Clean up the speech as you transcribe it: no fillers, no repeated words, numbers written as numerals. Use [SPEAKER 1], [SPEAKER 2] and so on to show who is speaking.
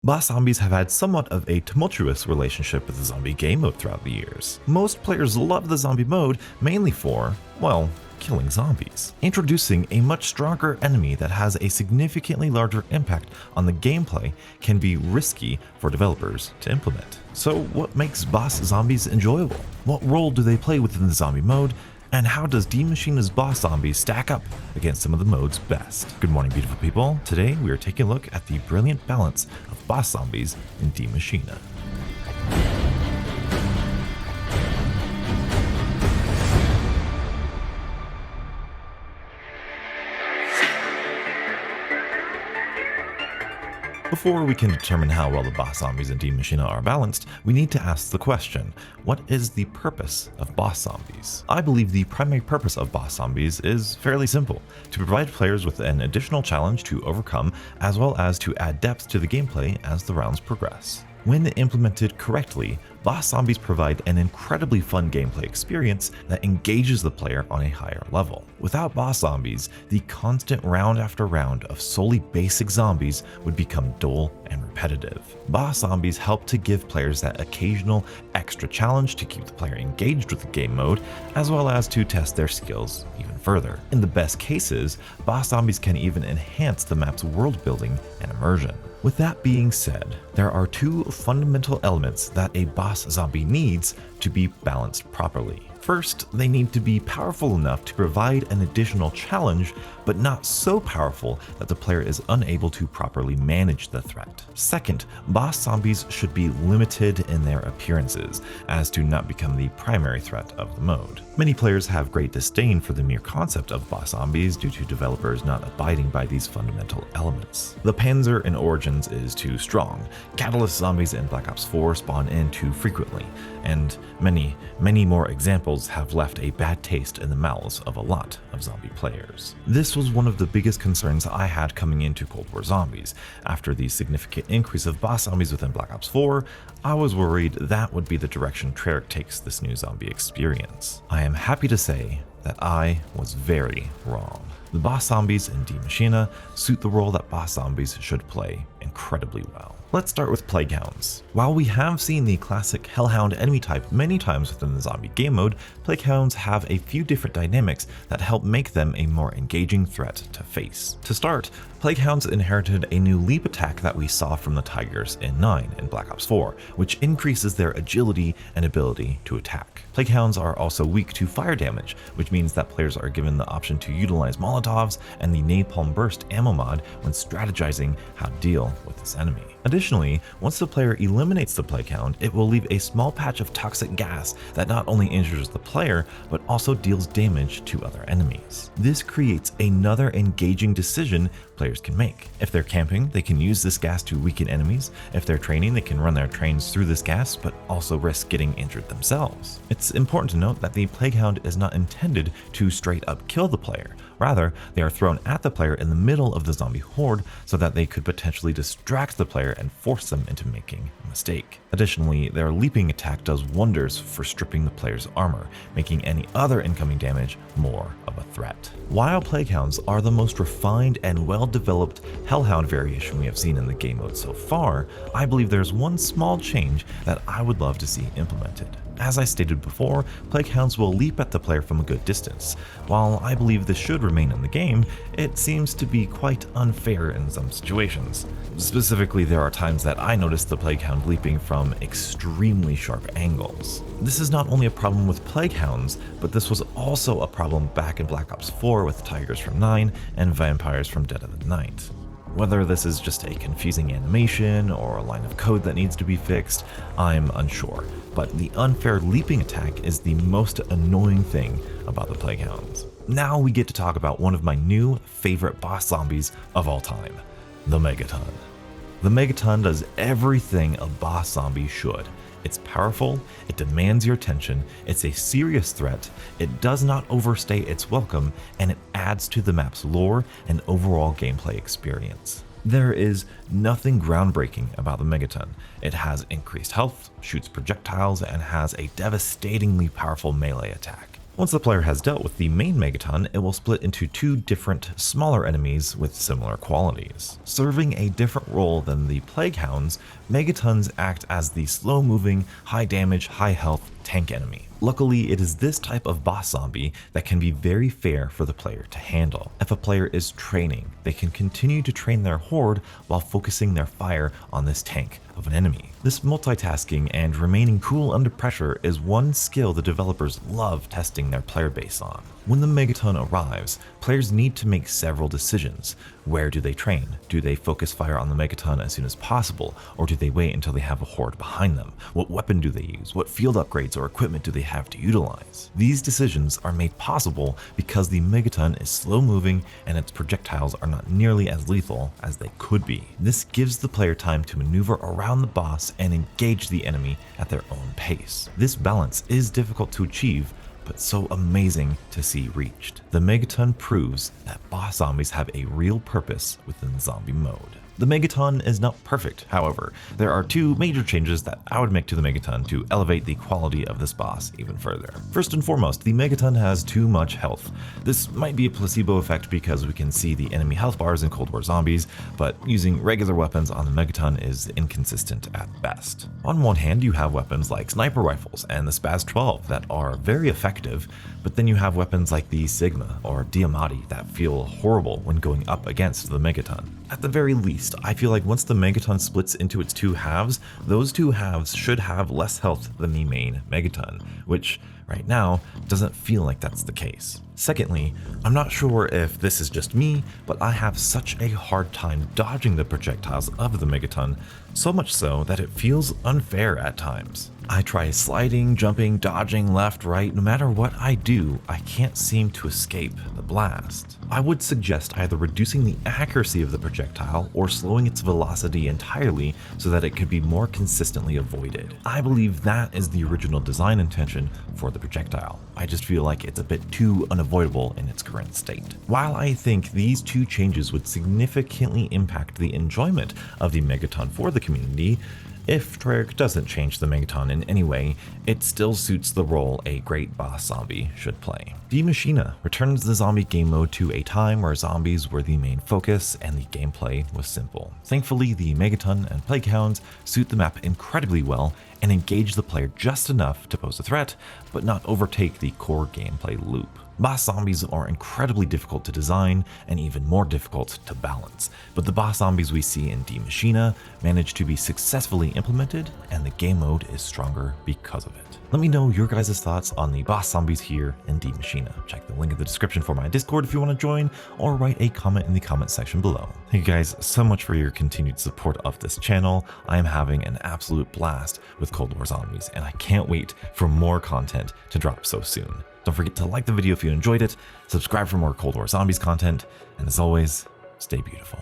[SPEAKER 1] Boss zombies have had somewhat of a tumultuous relationship with the zombie game mode throughout the years. Most players love the zombie mode mainly for, well, killing zombies. Introducing a much stronger enemy that has a significantly larger impact on the gameplay can be risky for developers to implement. So what makes boss zombies enjoyable? What role do they play within the zombie mode? And how does Die Machine's boss zombies stack up against some of the mode's best? Good morning, beautiful people. Today we are taking a look at the brilliant balance of boss zombies in Die Maschine. Before we can determine how well the boss zombies in Die Maschine are balanced, we need to ask the question, what is the purpose of boss zombies? I believe the primary purpose of boss zombies is fairly simple, to provide players with an additional challenge to overcome, as well as to add depth to the gameplay as the rounds progress. When implemented correctly, boss zombies provide an incredibly fun gameplay experience that engages the player on a higher level. Without boss zombies, the constant round after round of solely basic zombies would become dull and repetitive. Boss zombies help to give players that occasional extra challenge to keep the player engaged with the game mode, as well as to test their skills even further. In the best cases, boss zombies can even enhance the map's world building and immersion. With that being said, there are two fundamental elements that a boss zombie needs to be balanced properly. First, they need to be powerful enough to provide an additional challenge, but not so powerful that the player is unable to properly manage the threat. Second, boss zombies should be limited in their appearances, as to not become the primary threat of the mode. Many players have great disdain for the mere concept of boss zombies due to developers not abiding by these fundamental elements. The Panzer in Origins is too strong, Catalyst zombies in Black Ops 4 spawn in too frequently, and many more examples have left a bad taste in the mouths of a lot of zombie players. This was one of the biggest concerns I had coming into Cold War Zombies. After the significant increase of boss zombies within Black Ops 4, I was worried that would be the direction Treyarch takes this new zombie experience. I am happy to say that I was very wrong. The boss zombies in Die Maschine suit the role that boss zombies should play incredibly well. Let's start with Plaguehounds. While we have seen the classic Hellhound enemy type many times within the zombie game mode, Plaguehounds have a few different dynamics that help make them a more engaging threat to face. To start, Plaguehounds inherited a new leap attack that we saw from the Tigers in 9 and Black Ops 4, which increases their agility and ability to attack. Plaguehounds are also weak to fire damage, which means that players are given the option to utilize Molotovs and the Napalm Burst ammo mod when strategizing how to deal with this enemy. Additionally, once the player eliminates the Plaguehound, it will leave a small patch of toxic gas that not only injures the player, but also deals damage to other enemies. This creates another engaging decision players can make. If they're camping, they can use this gas to weaken enemies. If they're training, they can run their trains through this gas, but also risk getting injured themselves. It's important to note that the Plaguehound is not intended to straight up kill the player. Rather, they are thrown at the player in the middle of the zombie horde so that they could potentially distract the player and force them into making a mistake. Additionally, their leaping attack does wonders for stripping the player's armor, making any other incoming damage more of a threat. While Plaguehounds are the most refined and well-developed Hellhound variation we have seen in the game mode so far, I believe there's one small change that I would love to see implemented. As I stated before, Plaguehounds will leap at the player from a good distance. While I believe this should remain in the game, it seems to be quite unfair in some situations. Specifically, there are times that I noticed the Plaguehound leaping from extremely sharp angles. This is not only a problem with Plaguehounds, but this was also a problem back in Black Ops 4 with Tigers from 9 and Vampires from Dead of the Night. Whether this is just a confusing animation or a line of code that needs to be fixed, I'm unsure, but the unfair leaping attack is the most annoying thing about the Plaguehounds. Now we get to talk about one of my new favorite boss zombies of all time, the Megaton. The Megaton does everything a boss zombie should. It's powerful, it demands your attention, it's a serious threat, it does not overstay its welcome, and it adds to the map's lore and overall gameplay experience. There is nothing groundbreaking about the Megaton. It has increased health, shoots projectiles, and has a devastatingly powerful melee attack. Once the player has dealt with the main Megaton, it will split into two different, smaller enemies with similar qualities. Serving a different role than the Plaguehounds, Megatons act as the slow-moving, high-damage, high-health tank enemy. Luckily, it is this type of boss zombie that can be very fair for the player to handle. If a player is training, they can continue to train their horde while focusing their fire on this tank of an enemy. This multitasking and remaining cool under pressure is one skill the developers love testing their player base on. When the Megaton arrives, players need to make several decisions. Where do they train? Do they focus fire on the Megaton as soon as possible, or do they wait until they have a horde behind them? What weapon do they use? What field upgrades or equipment do they have to utilize? These decisions are made possible because the Megaton is slow moving and its projectiles are not nearly as lethal as they could be. This gives the player time to maneuver around the boss and engage the enemy at their own pace. This balance is difficult to achieve, but so amazing to see reached. The Megaton proves that boss zombies have a real purpose within zombie mode. The Megaton is not perfect, however. There are two major changes that I would make to the Megaton to elevate the quality of this boss even further. First and foremost, the Megaton has too much health. This might be a placebo effect because we can see the enemy health bars in Cold War Zombies, but using regular weapons on the Megaton is inconsistent at best. On one hand, you have weapons like sniper rifles and the Spaz 12 that are very effective, but then you have weapons like the Sigma or Diamati that feel horrible when going up against the Megaton. At the very least, I feel like once the Megaton splits into its two halves, those two halves should have less health than the main Megaton, which right now doesn't feel like that's the case. Secondly, I'm not sure if this is just me, but I have such a hard time dodging the projectiles of the Megaton, so much so that it feels unfair at times. I try sliding, jumping, dodging left, right, no matter what I do, I can't seem to escape the blast. I would suggest either reducing the accuracy of the projectile or slowing its velocity entirely so that it could be more consistently avoided. I believe that is the original design intention for the projectile. I just feel like it's a bit too unavoidable in its current state. While I think these two changes would significantly impact the enjoyment of the Megaton for the community, if Treyarch doesn't change the Megaton in any way, it still suits the role a great boss zombie should play. Die Maschine returns the zombie game mode to a time where zombies were the main focus and the gameplay was simple. Thankfully, the Megaton and Plaguehounds suit the map incredibly well and engage the player just enough to pose a threat, but not overtake the core gameplay loop. Boss zombies are incredibly difficult to design and even more difficult to balance, but the boss zombies we see in Die Maschine manage to be successfully implemented, and the game mode is stronger because of it. Let me know your guys' thoughts on the boss zombies here in Die Maschine. Check the link in the description for my Discord if you want to join, or write a comment in the comment section below. Thank you guys so much for your continued support of this channel. I am having an absolute blast with Cold War Zombies, and I can't wait for more content to drop so soon. Don't forget to like the video if you enjoyed it, subscribe for more Cold War Zombies content, and as always, stay beautiful.